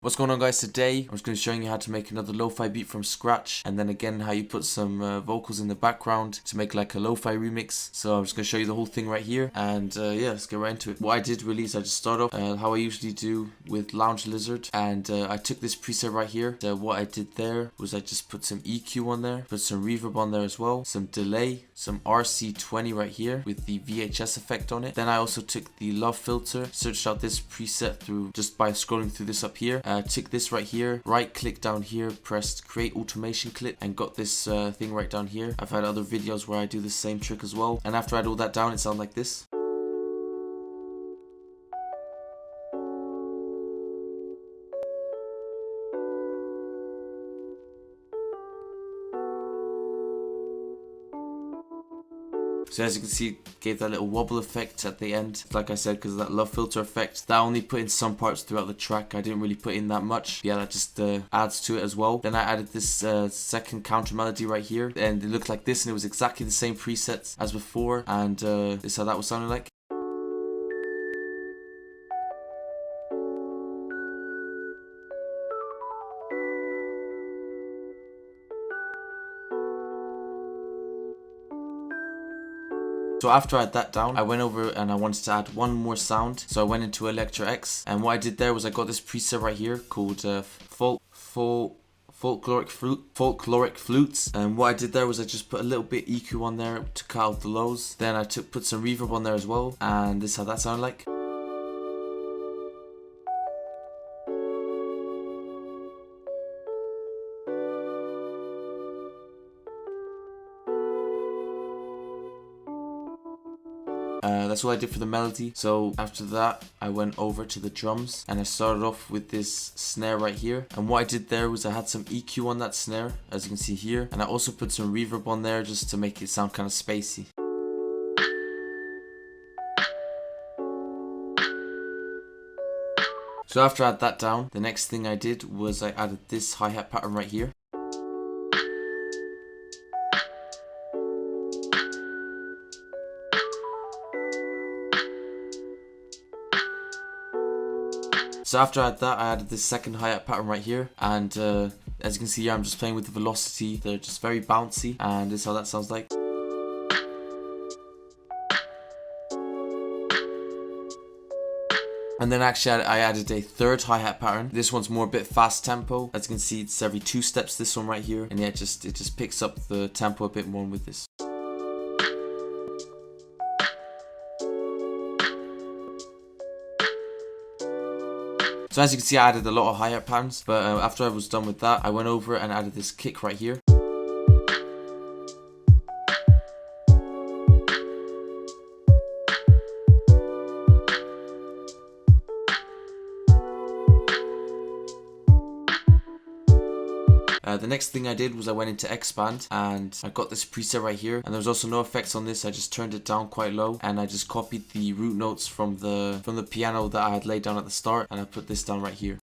What's going on, guys? Today I'm just going to be showing you how to make another lo-fi beat from scratch, and then again how you put some vocals in the background to make like a lo-fi remix. So I'm just going to show you the whole thing right here, and yeah, let's get right into it. What I did really is I just start off how I usually do with Lounge Lizard, and I took this preset right here. What I did there was I just put some EQ on there, put some reverb on there as well, some delay, some RC20 right here with the VHS effect on it. Then I also took the LOFI filter, searched out this preset through just by scrolling through this up here. Took this right here, right click down here, pressed create automation clip, and got this thing right down here. I've had other videos where I do the same trick as well, and after I had all that down, it sounded like this. So as you can see, it gave that little wobble effect at the end, like I said, because of that LOFI filter effect. That I only put in some parts throughout the track. I didn't really put in that much. Yeah, that just adds to it as well. Then I added this second counter melody right here, and it looked like this, and it was exactly the same presets as before, and this is how that was sounding like. So after I had that down, I went over and I wanted to add one more sound. So I went into Electro X, and what I did there was I got this preset right here called folkloric flutes, and what I did there was I just put a little bit EQ on there to cut out the lows. Then I put some reverb on there as well, and this is how that sounded like. That's all I did for the melody. So after that, I went over to the drums, and I started off with this snare right here. And what I did there was I had some EQ on that snare, as you can see here, and I also put some reverb on there just to make it sound kind of spacey. So after I had that down, the next thing I did was I added this hi-hat pattern right here. So after I had that, I added this second hi-hat pattern right here, and as you can see here, I'm just playing with the velocity. They're just very bouncy, and this is how that sounds like. And then actually I added a third hi-hat pattern. This one's more a bit fast tempo. As you can see, it's every 2 steps, this one right here, and yeah, it just picks up the tempo a bit more with this. So as you can see, I added a lot of hi-hat patterns, but after I was done with that, I went over and added this kick right here. The next thing I did was I went into Expand, and I got this preset right here, and there was also no effects on this. I just turned it down quite low, and I just copied the root notes from the piano that I had laid down at the start, and I put this down right here.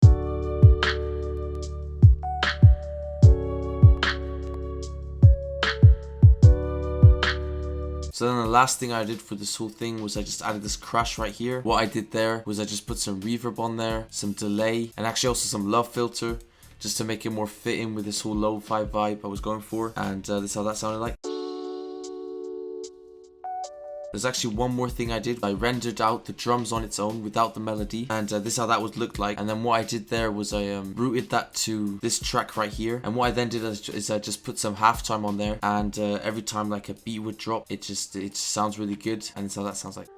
So then the last thing I did for this whole thing was I just added this crash right here. What I did there was I just put some reverb on there, some delay, and actually also some LOFI filter, just to make it more fit in with this whole lo-fi vibe I was going for, and this is how that sounded like. There's actually one more thing I did. I rendered out the drums on its own without the melody, and this is how that would look like. And then what I did there was I routed that to this track right here, and what I then did is I just put some halftime on there, and every time like a beat would drop, it just sounds really good, and this is how that sounds like.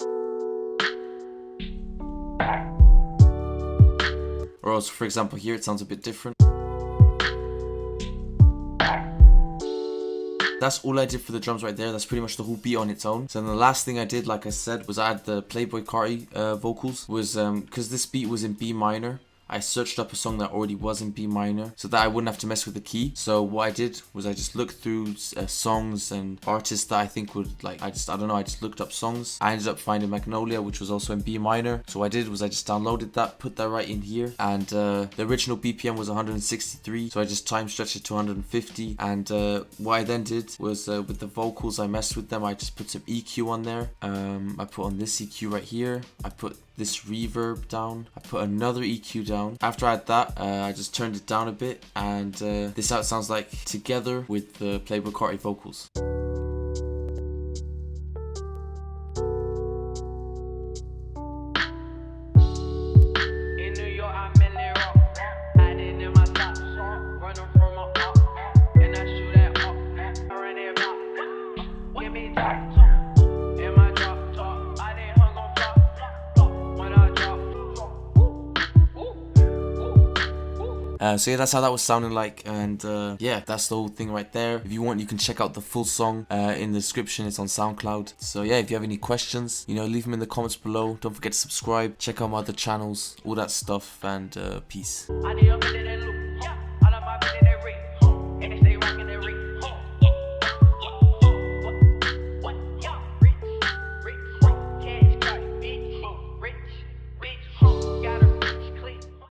Or else, for example, here it sounds a bit different. That's all I did for the drums right there. That's pretty much the whole beat on its own. So then the last thing I did, like I said, was I add the Playboy Carti vocals. Was because this beat was in B minor, I searched up a song that already was in B minor so that I wouldn't have to mess with the key. So what I did was I just looked through songs and artists that I think would like, I don't know, I just looked up songs. I ended up finding Magnolia, which was also in B minor. So what I did was I just downloaded that, put that right in here, and the original BPM was 163, so I just time stretched it to 150. And what I then did was with the vocals, I messed with them. I just put some EQ on there. I put on this EQ right here. I put this reverb down. I put another EQ down. After I had that, I just turned it down a bit, and this is how it sounds like together with the Playboi Carti vocals. So yeah, that's how that was sounding like, and yeah, that's the whole thing right there. If you want, you can check out the full song in the description. It's on SoundCloud. So yeah, if you have any questions, you know, leave them in the comments below. Don't forget to subscribe, check out my other channels, all that stuff, and peace.